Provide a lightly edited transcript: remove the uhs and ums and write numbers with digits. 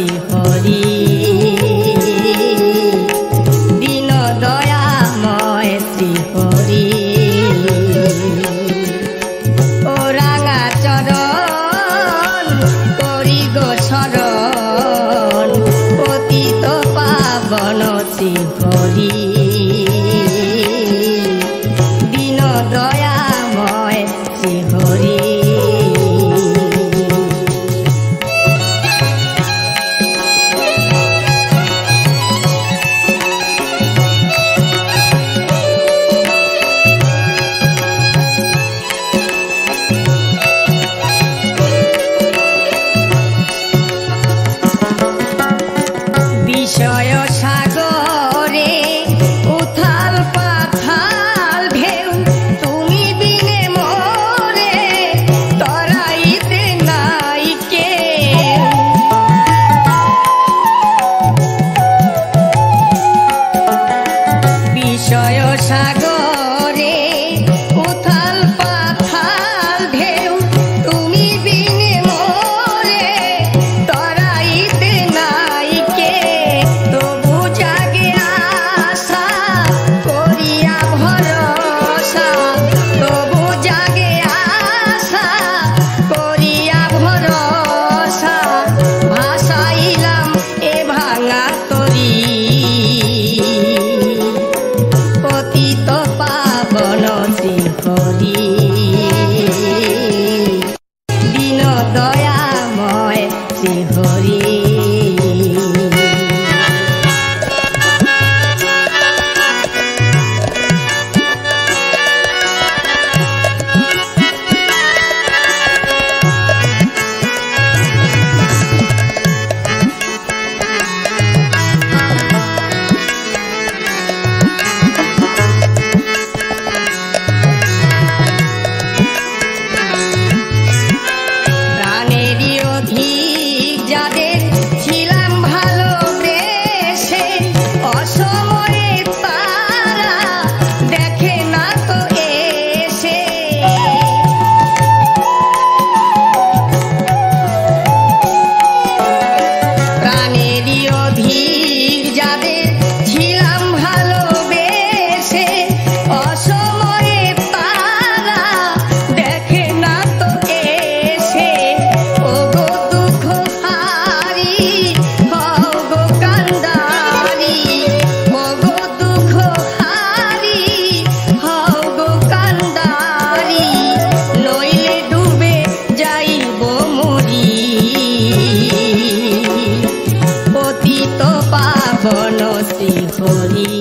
শ্রীহরি দীন দয়াময় শ্রীহরি ও রাঙা চরণ করি গো শরণ পতিত পাবন শ্রীহরি দীন দয়াময় শ্রীহরি বিষয় সাগরে উথাল পাথাল ঢেউ তুমি বিনে মোরে তরাইতে নাই কেউ বিষয় সাগরে উথাল পাথাল ঢেউ তুমি বিনে মোরে তরাইতে নাই কে তবু জাগে আশা করিয়া ভরসা তবু জাগে আশা করিয়া ভরসা ভাসাইলাম এ ভাঙা তরি পতিত পাবন শ্রীহরি দীন দয়াময় শ্রীহরি প্রাণেরই অধিক যাদের ছিলাম ভালোবেসে অসময়ে তারা দেখে না তো এসে প্রাণেরই অধিক যাদের ছিলাম ভালোবেসে অসময়ে তারা দেখে না তো এসে ওগো দুঃখ হারি হও গো কান্দারি ওগো দুঃখ হারি হও গো কান্দারি নইলে ডুবে যাইব মরি পতিত পাবন শ্রীহরি